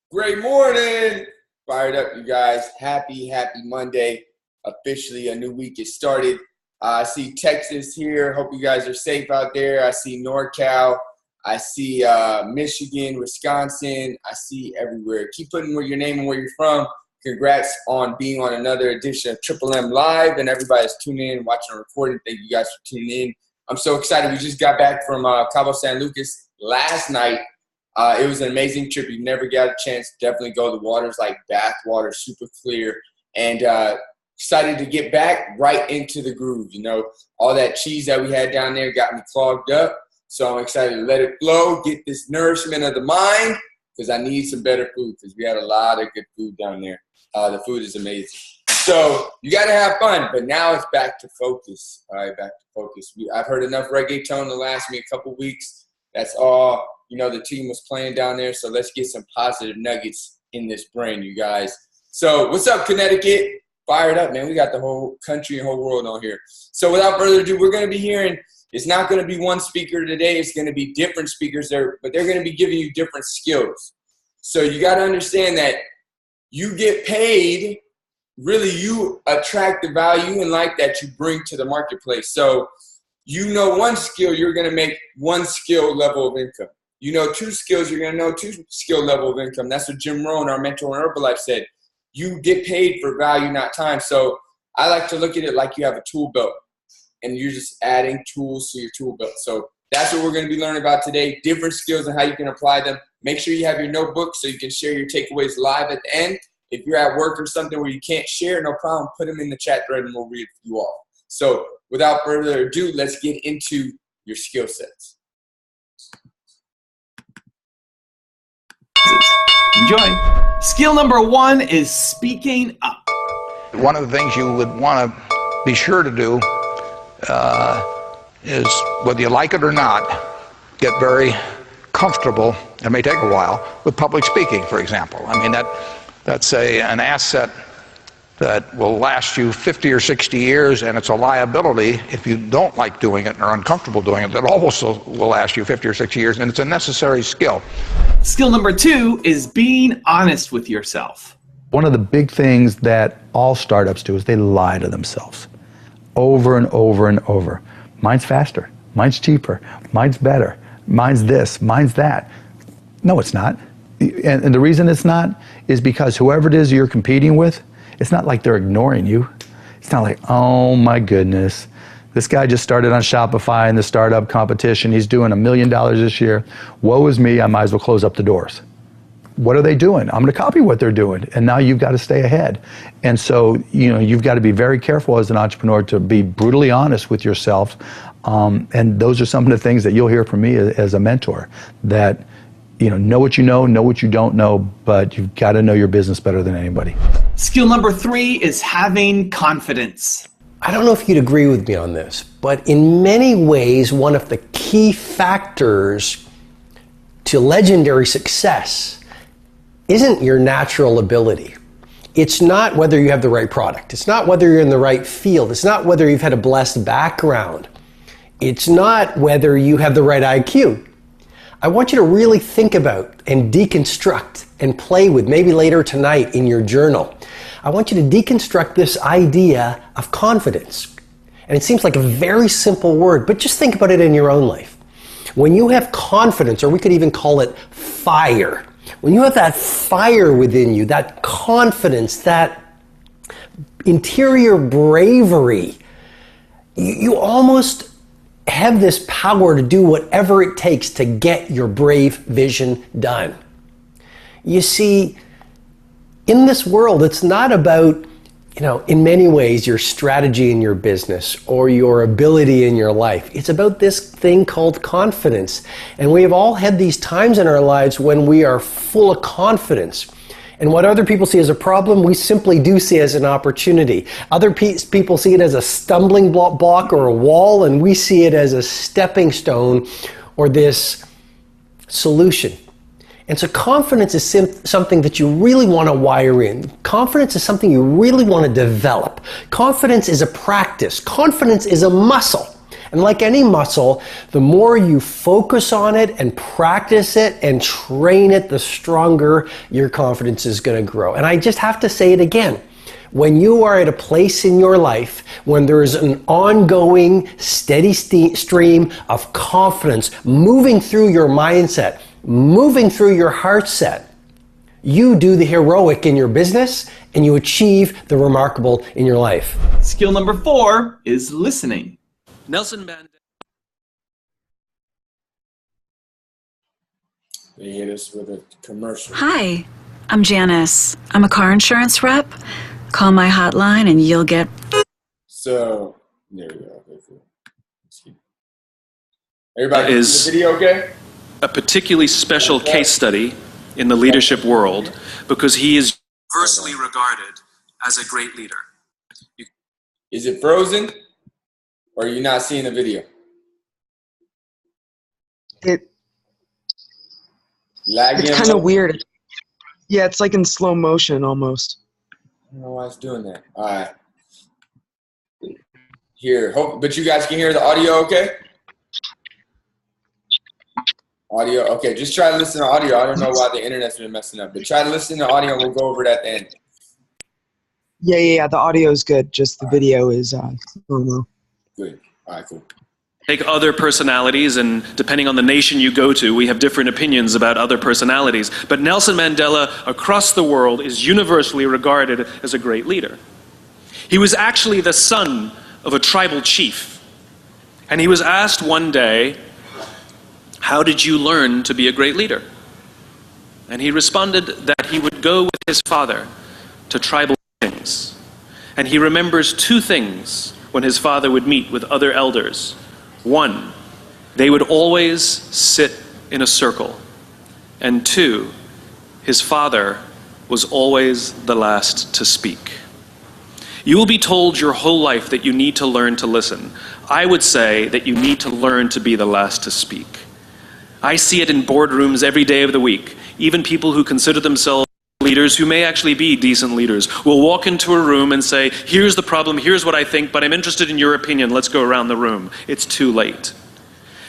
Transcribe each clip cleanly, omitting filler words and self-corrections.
Great morning. Fired up, you guys. Happy Monday. Officially, a new week is started. I see Texas here. Hope you guys are safe out there. I see NorCal. I see Michigan, Wisconsin. I see everywhere. Keep putting where your name and where you're from. Congrats on being on another edition of Triple M Live, and everybody's tuning in, watching the recording. Thank you guys for tuning in. I'm so excited. We just got back from Cabo San Lucas last night. It was an amazing trip. You never got a chance, definitely go. The water's like bath water, super clear. And excited to get back right into the groove. You know, all that cheese that we had down there got me clogged up. So I'm excited to let it flow, get this nourishment of the mind, because I need some better food, because we had a lot of good food down there. The food is amazing. So you got to have fun, but now it's back to focus. All right, back to focus. I've heard enough reggaeton to last me a couple weeks. That's all. You know, the team was playing down there, so let's get some positive nuggets in this brain, you guys. So what's up, Connecticut? Fired up, man. We got the whole country and whole world on here. So without further ado, we're going to be hearing, it's not going to be one speaker today. It's going to be different speakers there, but they're going to be giving you different skills. So you got to understand that you get paid, really you attract the value and light that you bring to the marketplace. So you know one skill, you're going to make one skill level of income. You know two skills, you're going to know two skill level of income. That's what Jim Rohn, our mentor in Herbalife, said. You get paid for value, not time. So I like to look at it like you have a tool belt, and you're just adding tools to your tool belt. So that's what we're going to be learning about today, different skills and how you can apply them. Make sure you have your notebook so you can share your takeaways live at the end. If you're at work or something where you can't share, no problem. Put them in the chat thread and we'll read you all. So without further ado, let's get into your skill sets. Enjoy. Skill number one is speaking up. One of the things you would want to be sure to do is, whether you like it or not, get very comfortable, it may take a while, with public speaking, for example. I mean, that's an asset that will last you 50 or 60 years, and it's a liability if you don't like doing it and are uncomfortable doing it. That also will last you 50 or 60 years, and it's a necessary skill. Skill number two is being honest with yourself. One of the big things that all startups do is they lie to themselves over and over and over. Mine's faster, mine's cheaper, mine's better, mine's this, mine's that. No, it's not. And the reason it's not is because whoever it is you're competing with, it's not like they're ignoring you. It's not like, oh my goodness, this guy just started on Shopify in the startup competition. He's doing $1 million this year. Woe is me, I might as well close up the doors. What are they doing? I'm gonna copy what they're doing. And now you've got to stay ahead. And so, you know, you've got to be very careful as an entrepreneur to be brutally honest with yourself. And those are some of the things that you'll hear from me as a mentor, that know what you know what you don't know, but you've got to know your business better than anybody. Skill number three is having confidence. I don't know if you'd agree with me on this, but in many ways, one of the key factors to legendary success isn't your natural ability. It's not whether you have the right product. It's not whether you're in the right field. It's not whether you've had a blessed background. It's not whether you have the right IQ. I want you to really think about and deconstruct and play with, maybe later tonight in your journal. I want you to deconstruct this idea of confidence. And it seems like a very simple word, but just think about it in your own life. When you have confidence, or we could even call it fire, when you have that fire within you, that confidence, that interior bravery, you almost have this power to do whatever it takes to get your brave vision done. You see, in this world, it's not about, in many ways, your strategy in your business or your ability in your life. It's about this thing called confidence. And we have all had these times in our lives when we are full of confidence. And what other people see as a problem, we simply do see as an opportunity. Other people see it as a stumbling block or a wall, and we see it as a stepping stone or this solution. And so confidence is something that you really want to wire in. Confidence is something you really want to develop. Confidence is a practice. Confidence is a muscle. And like any muscle, the more you focus on it and practice it and train it, the stronger your confidence is going to grow. And I just have to say it again. When you are at a place in your life when there is an ongoing, steady stream of confidence moving through your mindset, moving through your heart set, you do the heroic in your business and you achieve the remarkable in your life. Skill number 4 is listening. Nelson Mandela. They hit us with a commercial. Hi, I'm Janice. I'm a car insurance rep. Call my hotline and you'll get... So, there we go. Everybody is the video okay? A particularly special case study in the leadership world because he is universally regarded as a great leader. Is it frozen? Or are you not seeing the video? Lagging? It's kind of weird. Yeah, it's like in slow motion almost. I don't know why it's doing that. All right. Here, but you guys can hear the audio okay? Audio, okay. Just try to listen to audio. I don't know why the internet's been messing up, but try to listen to audio and we'll go over it at the end. Yeah. The audio is good. Just the video is slow-mo. Good. All right, cool. Take other personalities, and depending on the nation you go to, we have different opinions about other personalities. But Nelson Mandela, across the world, is universally regarded as a great leader. He was actually the son of a tribal chief. And he was asked one day, how did you learn to be a great leader? And he responded that he would go with his father to tribal meetings. And he remembers 2 things when his father would meet with other elders. 1, they would always sit in a circle. And 2, his father was always the last to speak. You will be told your whole life that you need to learn to listen. I would say that you need to learn to be the last to speak. I see it in boardrooms every day of the week. Even people who consider themselves leaders, who may actually be decent leaders, will walk into a room and say, here's the problem, here's what I think, but I'm interested in your opinion, let's go around the room. It's too late.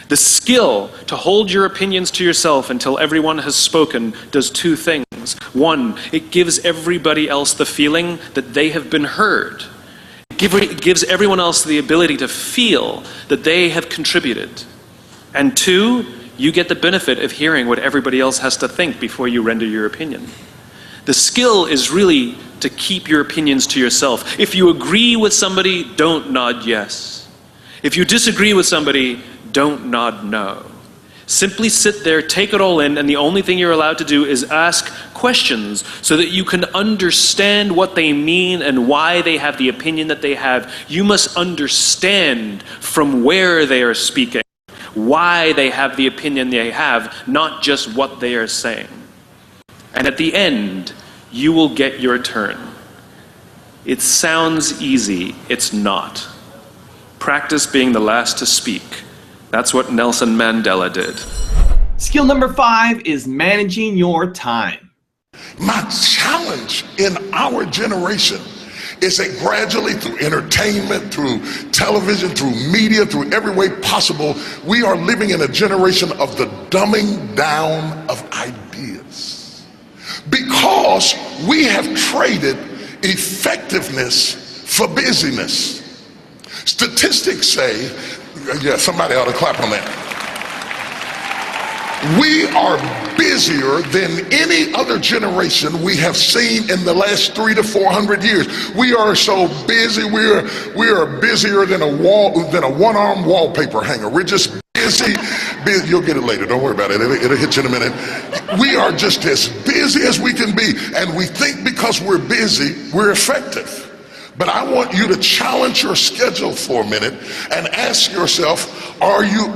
The skill to hold your opinions to yourself until everyone has spoken does 2 things. 1, it gives everybody else the feeling that they have been heard. It gives everyone else the ability to feel that they have contributed. And 2, you get the benefit of hearing what everybody else has to think before you render your opinion. The skill is really to keep your opinions to yourself. If you agree with somebody, don't nod yes. If you disagree with somebody, don't nod no. Simply sit there, take it all in, and the only thing you're allowed to do is ask questions so that you can understand what they mean and why they have the opinion that they have. You must understand from where they are speaking, why they have the opinion they have, not just what they are saying. And at the end, you will get your turn. It sounds easy, it's not. Practice being the last to speak. That's what Nelson Mandela did. Skill number 5 is managing your time. My challenge in our generation is that gradually through entertainment, through television, through media, through every way possible, we are living in a generation of the dumbing down of ideas. Because we have traded effectiveness for busyness. Statistics say, yeah, somebody ought to clap on that. We are busier than any other generation we have seen in the last 300 to 400 years. We are so busy. We are busier than a one-arm wallpaper hanger. We're just busy. You'll get it later. Don't worry about it. It'll hit you in a minute. We are just as busy as we can be, and we think because we're busy, we're effective. But I want you to challenge your schedule for a minute and ask yourself, are you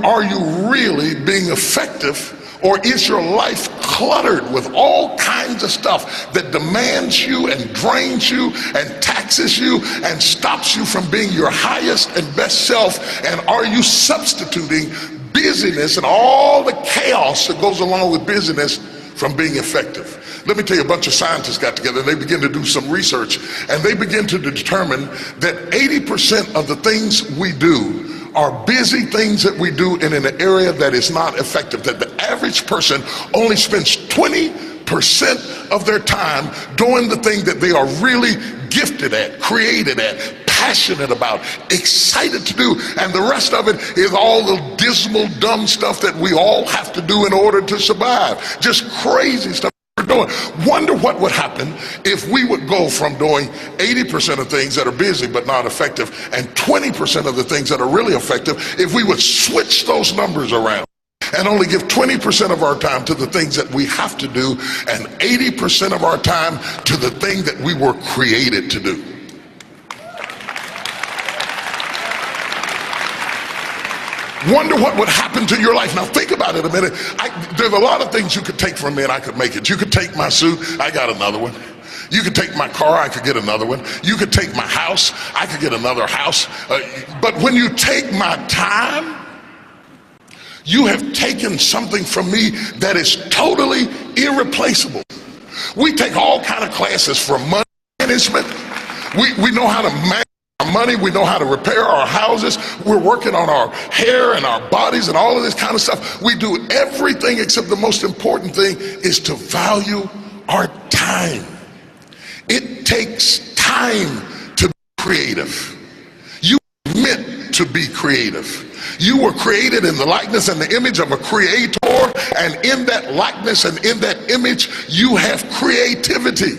really being effective, or is your life cluttered with all kinds of stuff that demands you and drains you and taxes you and stops you from being your highest and best self? And are you substituting busyness and all the chaos that goes along with busyness from being effective? Let me tell you, a bunch of scientists got together and they began to do some research, and they begin to determine that 80% of the things we do are busy things that we do in an area that is not effective, that the average person only spends 20% of their time doing the thing that they are really gifted at, created at, passionate about, excited to do, and the rest of it is all the dismal, dumb stuff that we all have to do in order to survive. Just crazy stuff we're doing. Wonder what would happen if we would go from doing 80% of things that are busy but not effective and 20% of the things that are really effective, if we would switch those numbers around and only give 20% of our time to the things that we have to do and 80% of our time to the thing that we were created to do. Wonder what would happen to your life. Now think about it a minute. There's a lot of things you could take from me and I could make it. You could take my suit, I got another one. You could take my car, I could get another one. You could take my house, I could get another house. But when you take my time, you have taken something from me that is totally irreplaceable. We take all kind of classes from money management. We know how to manage our money. We know how to repair our houses. We're working on our hair and our bodies and all of this kind of stuff. We do everything except the most important thing is to value our time. It takes time to be creative. You were meant to be creative. You were created in the likeness and the image of a creator, and in that likeness and in that image, you have creativity.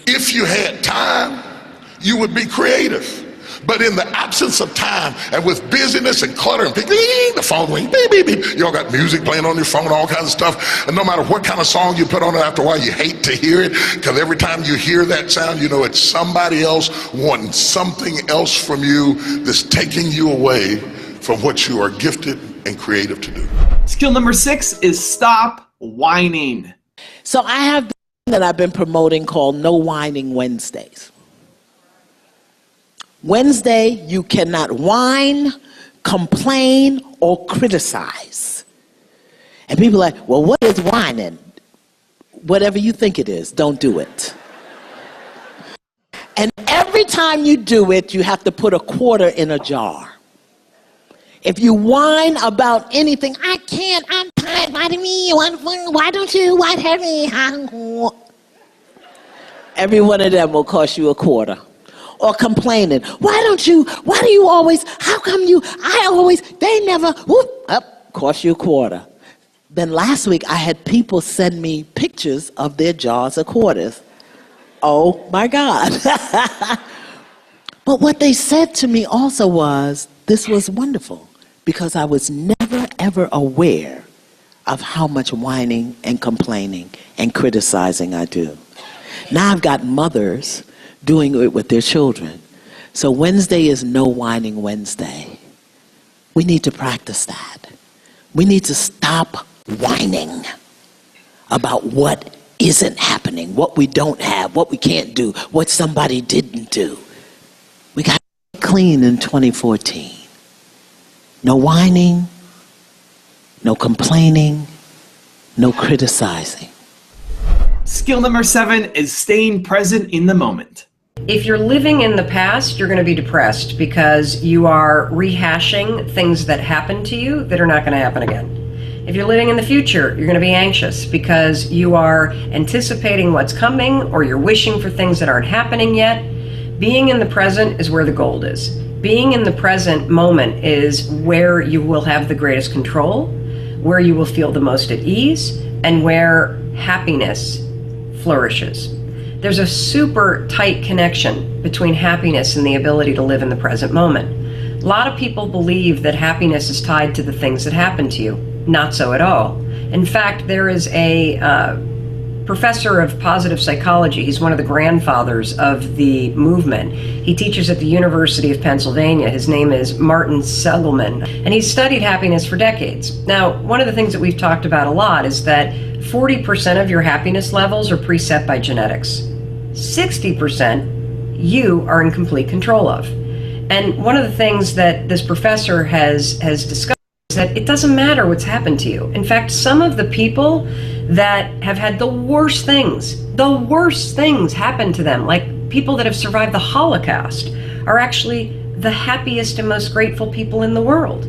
If you had time, you would be creative. But in the absence of time and with busyness and clutter and the phone ring, beep, beep, beep. You all got music playing on your phone, all kinds of stuff. And no matter what kind of song you put on it, after a while you hate to hear it, because every time you hear that sound, you know it's somebody else wanting something else from you that's taking you away from what you are gifted and creative to do. Skill number 6 is stop whining. So I have that I've been promoting called No Whining Wednesdays. Wednesday, you cannot whine, complain, or criticize. And people are like, well, what is whining? Whatever you think it is, don't do it. And every time you do it, you have to put a quarter in a jar. If you whine about anything, I can't, I'm tired, why do me, why don't you, why have me? Every one of them will cost you a quarter. Or complaining, why do you always, how come you, I always, they never, whoop, up, cost you a quarter. Then last week I had people send me pictures of their jars of quarters. Oh my God. But what they said to me also was, this was wonderful, because I was never ever aware of how much whining and complaining and criticizing I do. Now I've got mothers doing it with their children. So Wednesday is No Whining Wednesday. We need to practice that. We need to stop whining about what isn't happening, what we don't have, what we can't do, what somebody didn't do. We got to get clean in 2014. No whining, no complaining, no criticizing. Skill number 7 is staying present in the moment. If you're living in the past, you're going to be depressed because you are rehashing things that happened to you that are not going to happen again. If you're living in the future, you're going to be anxious because you are anticipating what's coming or you're wishing for things that aren't happening yet. Being in the present is where the gold is. Being in the present moment is where you will have the greatest control, where you will feel the most at ease, and where happiness flourishes. There's a super tight connection between happiness and the ability to live in the present moment. A lot of people believe that happiness is tied to the things that happen to you. Not so at all. In fact, there is a professor of positive psychology. He's one of the grandfathers of the movement. He teaches at the University of Pennsylvania. His name is Martin Seligman, and he's studied happiness for decades. Now, one of the things that we've talked about a lot is that 40% of your happiness levels are preset by genetics. 60% you are in complete control of. And one of the things that this professor has discussed is that it doesn't matter what's happened to you. In fact, some of the people that have had the worst things happen to them, like people that have survived the Holocaust, are actually the happiest and most grateful people in the world.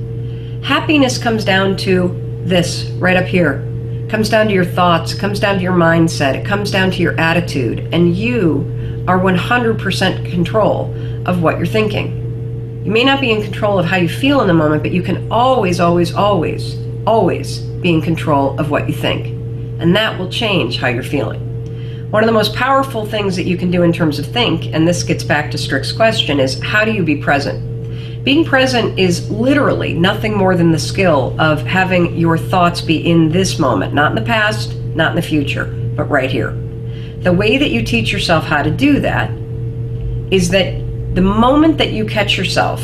Happiness comes down to this right up here. It comes down to your thoughts, it comes down to your mindset, it comes down to your attitude, and you are 100% control of what you're thinking. You may not be in control of how you feel in the moment, but you can always, always, always, always be in control of what you think. And that will change how you're feeling. One of the most powerful things that you can do in terms of think, and this gets back to Strick's question, is how do you be present? Being present is literally nothing more than the skill of having your thoughts be in this moment, not in the past, not in the future, but right here. The way that you teach yourself how to do that is that the moment that you catch yourself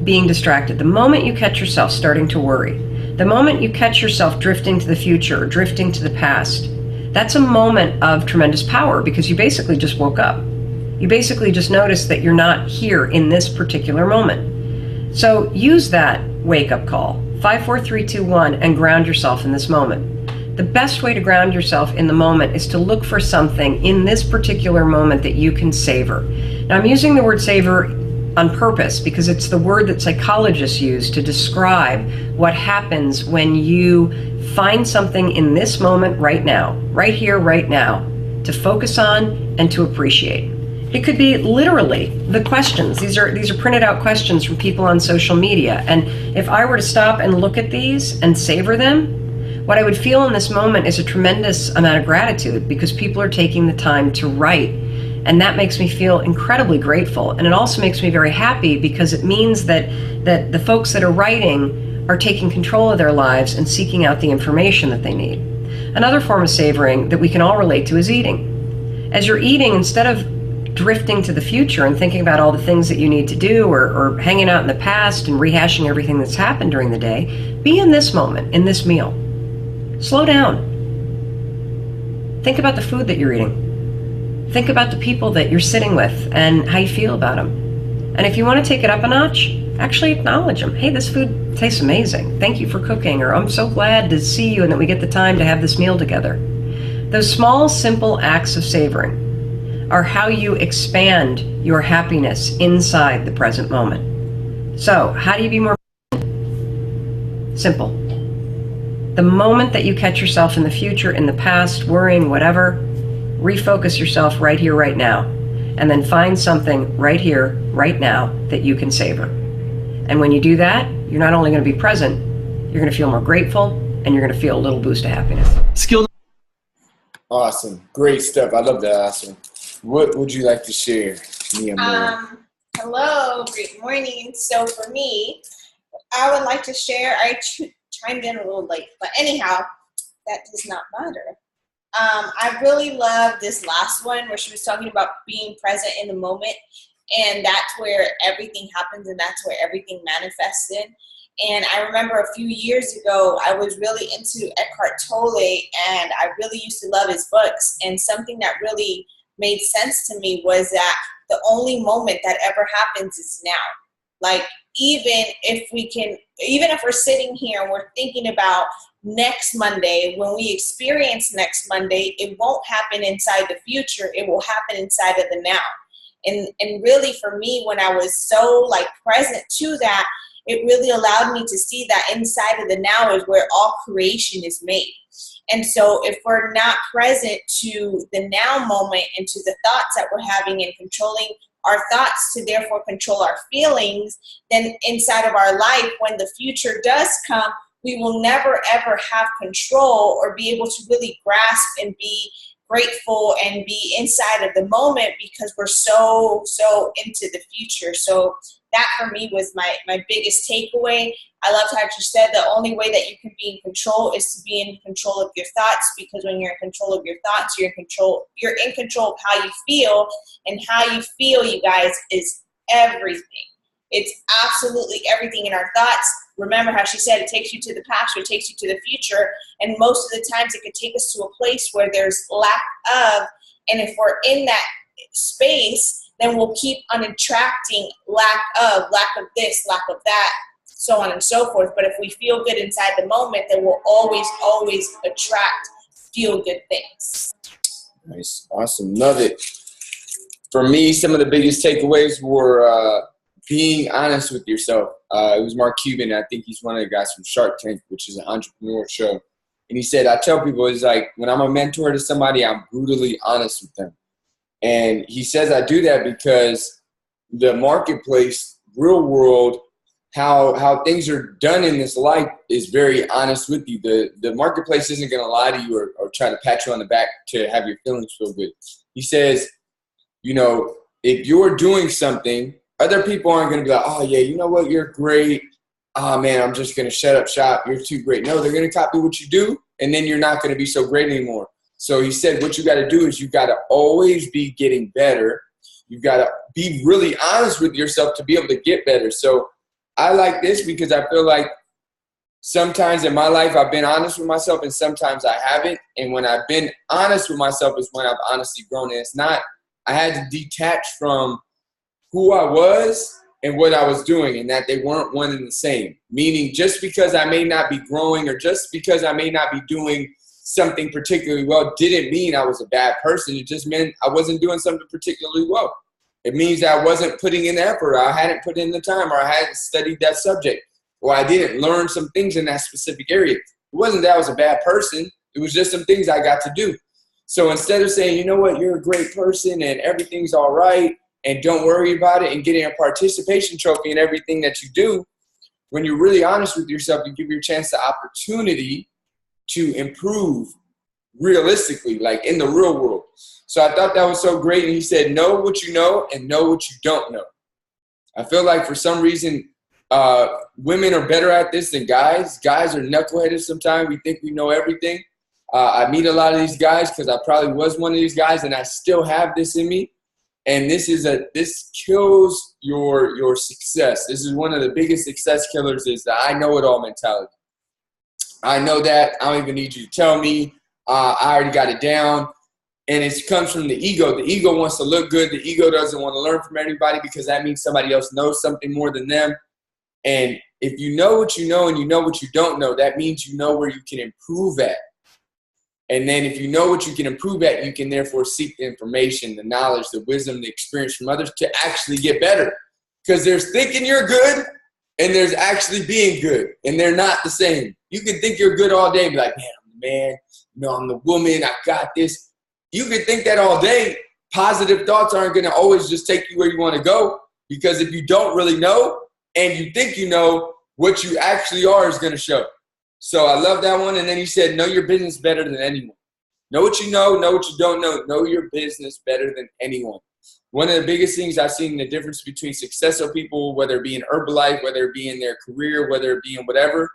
being distracted, the moment you catch yourself starting to worry, the moment you catch yourself drifting to the future or drifting to the past, that's a moment of tremendous power because you basically just woke up. You basically just noticed that you're not here in this particular moment. So use that wake-up call, 5, 4, 3, 2, 1, and ground yourself in this moment. The best way to ground yourself in the moment is to look for something in this particular moment that you can savor. Now, I'm using the word savor on purpose because it's the word that psychologists use to describe what happens when you find something in this moment right now, right here, right now, to focus on and to appreciate. It could be literally the questions. These are printed out questions from people on social media. And if I were to stop and look at these and savor them, what I would feel in this moment is a tremendous amount of gratitude because people are taking the time to write. And that makes me feel incredibly grateful. And it also makes me very happy because it means that the folks that are writing are taking control of their lives and seeking out the information that they need. Another form of savoring that we can all relate to is eating. As you're eating, instead of drifting to the future and thinking about all the things that you need to do or hanging out in the past and rehashing everything that's happened during the day, be in this moment, in this meal. Slow down. Think about the food that you're eating. Think about the people that you're sitting with and how you feel about them. And if you want to take it up a notch, actually acknowledge them. Hey, this food tastes amazing. Thank you for cooking. Or I'm so glad to see you and that we get the time to have this meal together. Those small, simple acts of savoring are how you expand your happiness inside the present moment. So, how do you be more simple? The moment that you catch yourself in the future, in the past, worrying, whatever, refocus yourself right here, right now, and then find something right here, right now that you can savor. And when you do that, you're not only going to be present, you're going to feel more grateful, and you're going to feel a little boost of happiness. Skill. Awesome. Great stuff. I love that, Awesome. What would you like to share, Mia? Hello. Great morning. So for me, I would like to share, I chimed in a little late, but anyhow, that does not matter. I really love this last one where she was talking about being present in the moment, and that's where everything happens and that's where everything manifested. And I remember a few years ago, I was really into Eckhart Tolle, and I really used to love his books. And something that really made sense to me was that the only moment that ever happens is now. Like, even if we're sitting here and we're thinking about next Monday, when we experience next Monday, it won't happen inside the future. It will happen inside of the now. And really for me, when I was so present to that, it really allowed me to see that inside of the now is where all creation is made. And so if we're not present to the now moment and to the thoughts that we're having and controlling our thoughts to therefore control our feelings, then inside of our life, when the future does come, we will never ever have control or be able to really grasp and be grateful and be inside of the moment because we're so into the future. So that for me was my biggest takeaway. I loved how you said the only way that you can be in control is to be in control of your thoughts, because when you're in control of your thoughts, you're in control of how you feel, and how you feel, you guys, is everything. It's absolutely everything in our thoughts. Remember how she said it takes you to the past or it takes you to the future, and most of the times it could take us to a place where there's lack of, and if we're in that space, then we'll keep on attracting lack of this, lack of that, so on and so forth. But if we feel good inside the moment, then we'll always attract feel good things. Nice. Awesome. Love it. For me, some of the biggest takeaways were being honest with yourself. It was Mark Cuban. I think he's one of the guys from Shark Tank, which is an entrepreneur show. And he said, I tell people, it's like when I'm a mentor to somebody, I'm brutally honest with them. And he says I do that because the marketplace, real world, how things are done in this life is very honest with you. The marketplace isn't going to lie to you or try to pat you on the back to have your feelings feel good. He says, you know, if you're doing something, other people aren't going to be like, oh, yeah, you know what, you're great. Oh, man, I'm just going to shut up shop. You're too great. No, they're going to copy what you do, and then you're not going to be so great anymore. So he said what you got to do is you got to always be getting better. You got to be really honest with yourself to be able to get better. So I like this because I feel like sometimes in my life I've been honest with myself and sometimes I haven't. And when I've been honest with myself is when I've honestly grown. And it's not, I had to detach from who I was and what I was doing, and that they weren't one and the same. Meaning just because I may not be growing or just because I may not be doing something particularly well didn't mean I was a bad person. It just meant I wasn't doing something particularly well. It means that I wasn't putting in the effort, or I hadn't put in the time, or I hadn't studied that subject, or I didn't learn some things in that specific area. It wasn't that I was a bad person. It was just some things I got to do. So instead of saying, you know what, you're a great person and everything's all right and don't worry about it and getting a participation trophy in everything that you do, when you're really honest with yourself, you give your chance the opportunity to improve realistically, like in the real world. So I thought that was so great. And he said, know what you know and know what you don't know. I feel like for some reason, women are better at this than guys. Guys are knuckleheaded sometimes. We think we know everything. I meet a lot of these guys because I probably was one of these guys, and I still have this in me. And this kills your success. This is one of the biggest success killers, is the I know it all mentality. I know that. I don't even need you to tell me. I already got it down. And it comes from the ego. The ego wants to look good. The ego doesn't want to learn from everybody because that means somebody else knows something more than them. And if you know what you know and you know what you don't know, that means you know where you can improve at. And then if you know what you can improve at, you can therefore seek the information, the knowledge, the wisdom, the experience from others to actually get better. Because there's thinking you're good and there's actually being good. And they're not the same. You can think you're good all day and be like, man, I'm the man. No, I'm the woman. I got this. You can think that all day. Positive thoughts aren't going to always just take you where you want to go, because if you don't really know and you think you know, what you actually are is going to show. So I love that one. And then he said, know your business better than anyone. Know what you know what you don't know your business better than anyone. One of the biggest things I've seen the difference between successful people, whether it be in Herbalife, whether it be in their career, whether it be in whatever,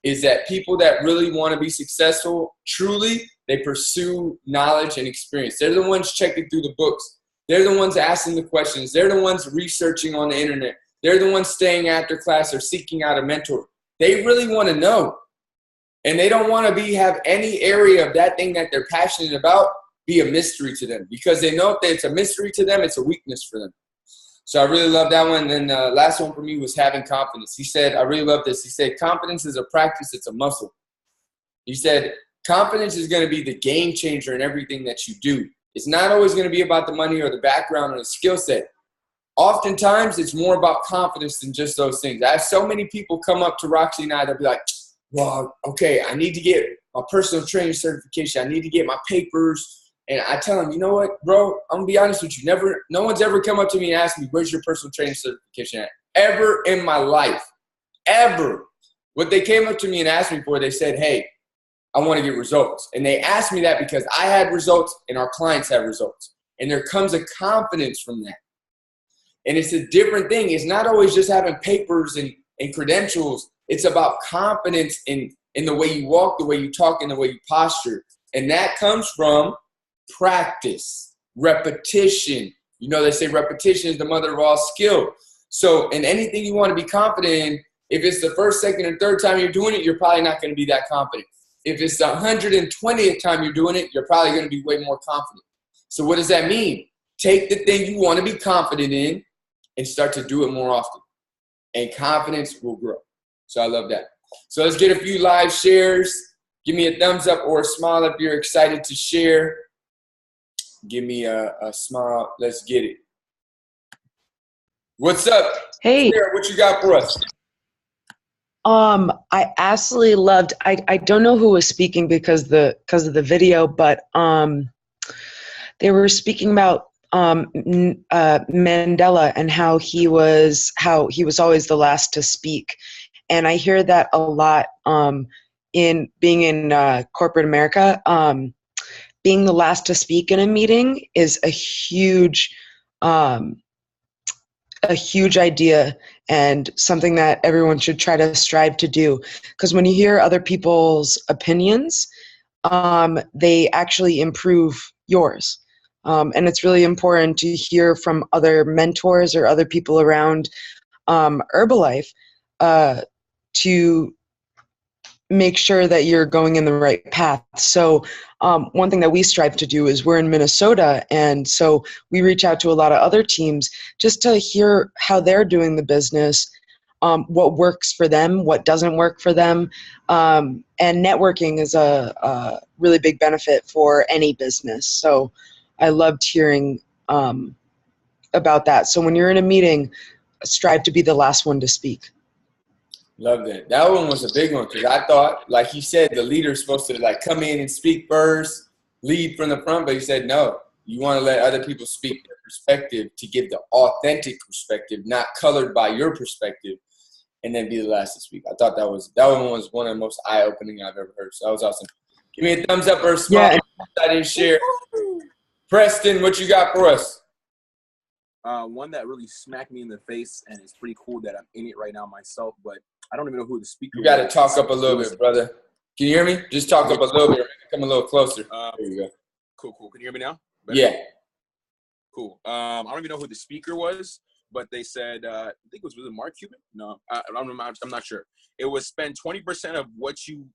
is that people that really want to be successful, truly, they pursue knowledge and experience. They're the ones checking through the books. They're the ones asking the questions. They're the ones researching on the internet. They're the ones staying after class or seeking out a mentor. They really want to know. And they don't want to have any area of that thing that they're passionate about be a mystery to them, because they know if it's a mystery to them, it's a weakness for them. So I really love that one. And then last one for me was having confidence. He said, I really love this. He said, confidence is a practice. It's a muscle. He said, confidence is going to be the game changer in everything that you do. It's not always going to be about the money or the background or the skill set. Oftentimes, it's more about confidence than just those things. I have so many people come up to Roxy and I, they'll be like, well, okay, I need to get my personal training certification. I need to get my papers. And I tell them, you know what, bro, I'm going to be honest with you. No one's ever come up to me and asked me, where's your personal training certification at? Ever in my life. Ever. What they came up to me and asked me for, they said, hey, I want to get results. And they asked me that because I had results and our clients have results. And there comes a confidence from that. And it's a different thing. It's not always just having papers and credentials. It's about confidence in the way you walk, the way you talk, and the way you posture. And that comes from practice, repetition. You know, they say repetition is the mother of all skill. So in anything you want to be confident in, if it's the first, second, and third time you're doing it, you're probably not going to be that confident. If it's the 120th time you're doing it, you're probably going to be way more confident. So what does that mean? Take the thing you want to be confident in and start to do it more often. And confidence will grow. So I love that. So let's get a few live shares. Give me a thumbs up or a smile if you're excited to share. Give me a smile. Let's get it. What's up? Hey. Sarah, what you got for us? I absolutely loved. I don't know who was speaking because of the video, but they were speaking about Mandela and how he was always the last to speak, and I hear that a lot in being in corporate America. Being the last to speak in a meeting is a huge idea and something that everyone should try to strive to do. Because when you hear other people's opinions, they actually improve yours. And it's really important to hear from other mentors or other people around Herbalife to make sure that you're going in the right path. So one thing that we strive to do is we're in Minnesota, and so we reach out to a lot of other teams just to hear how they're doing the business, what works for them, what doesn't work for them. And networking is a really big benefit for any business. So I loved hearing about that. So when you're in a meeting, strive to be the last one to speak. Love that. That one was a big one because I thought, like he said, the leader's supposed to like come in and speak first, lead from the front, but he said no. You want to let other people speak their perspective to give the authentic perspective, not colored by your perspective, and then be the last to speak. I thought that one was one of the most eye-opening I've ever heard. So that was awesome. Give me a thumbs up or a smile. Yeah. I didn't share. Preston, what you got for us? One that really smacked me in the face, and it's pretty cool that I'm in it right now myself, but I don't even know who the speaker is. You got to talk up a little bit, brother. Can you hear me? Just talk up a little bit. Come a little closer. There you go. Cool. Can you hear me now? Better? Yeah. Cool. I don't even know who the speaker was, but they said, I think was it Mark Cuban? No, I'm not sure. It was spend 20% of what you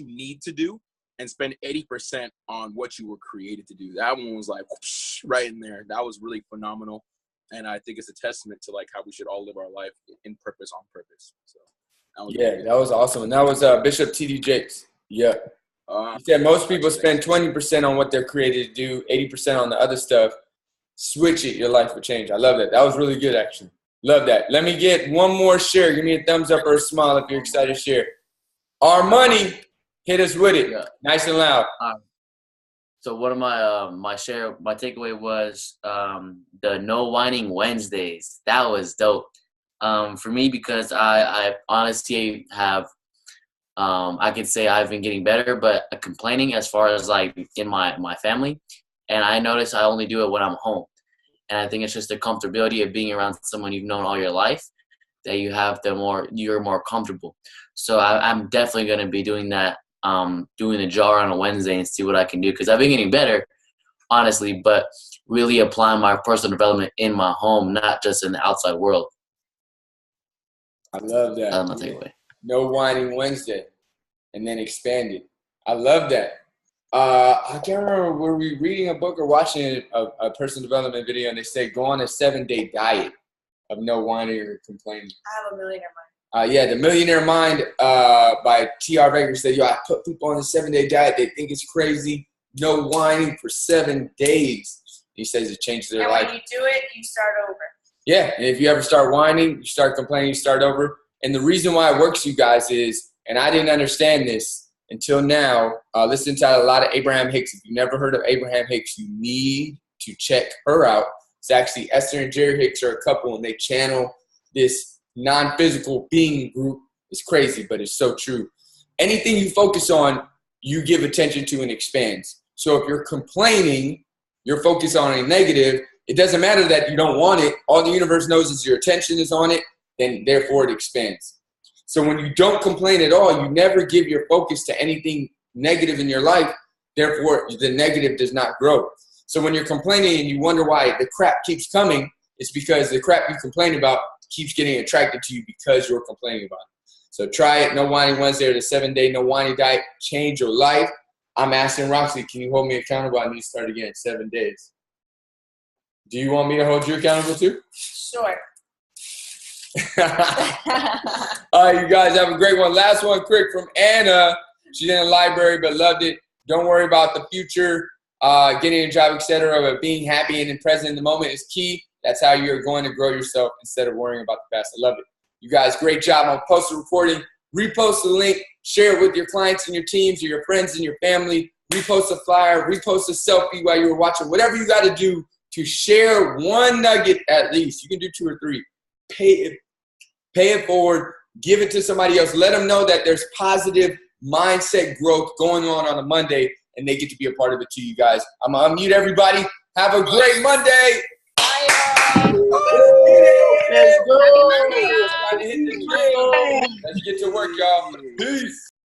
need to do and spend 80% on what you were created to do. That one was like whoosh, right in there. That was really phenomenal. And I think it's a testament to like how we should all live our life in purpose, on purpose. So that was awesome. And that was Bishop T.D. Jakes. Yeah. He said most people spend 20% on what they're created to do, 80% on the other stuff. Switch it, your life will change. I love that. That was really good, actually. Love that. Let me get one more share. Give me a thumbs up or a smile if you're excited to share. Our money, hit us with it. Nice and loud. So one of my takeaway was the No Whining Wednesdays. That was dope for me because I honestly have I could say I've been getting better, but complaining as far as like in my family, and I notice I only do it when I'm home, and I think it's just the comfortability of being around someone you've known all your life that you're more comfortable. So I'm definitely going to be doing that. Doing the jar on a Wednesday and see what I can do because I've been getting better, honestly, but really applying my personal development in my home, not just in the outside world. I love that. That's my takeaway. No Whining Wednesday, and then expand it. I love that. I can't remember, were we reading a book or watching a personal development video, and they say go on a 7-day diet of no whining or complaining. I have a millionaire mind. The Millionaire Mind by T.R. Baker said, I put people on a 7-day diet. They think it's crazy. No whining for 7 days. He says it changes their life. And when you do it, you start over. Yeah, and if you ever start whining, you start complaining, you start over. And the reason why it works, you guys, is, and I didn't understand this until now, listen to a lot of Abraham Hicks. If you've never heard of Abraham Hicks, you need to check her out. It's actually Esther and Jerry Hicks are a couple, and they channel this non-physical being group. Is crazy, but it's so true. Anything you focus on, you give attention to and expands. So if you're complaining, you're focused on a negative, it doesn't matter that you don't want it. All the universe knows is your attention is on it, then therefore it expands. So when you don't complain at all, you never give your focus to anything negative in your life, therefore the negative does not grow. So when you're complaining and you wonder why the crap keeps coming, it's because the crap you complain about keeps getting attracted to you because you're complaining about it. So try it. No Whining Wednesday or the 7-day no whining diet. Change your life. I'm asking Roxy, can you hold me accountable? I need to start again in 7 days. Do you want me to hold you accountable too? Sure. All right, you guys have a great one. Last one quick from Anna. She's in the library but loved it. Don't worry about the future, getting a job, etc. But being happy and present in the moment is key. That's how you're going to grow yourself instead of worrying about the past. I love it. You guys, great job on post recording. Repost the link, share it with your clients and your teams or your friends and your family. Repost a flyer, repost a selfie while you're watching. Whatever you got to do to share one nugget at least. You can do 2 or 3. Pay it forward. Give it to somebody else. Let them know that there's positive mindset growth going on a Monday, and they get to be a part of it too, you guys. I'm going to unmute everybody. Have a great Monday. Bye. Let's go. Let's get to work, y'all. Peace.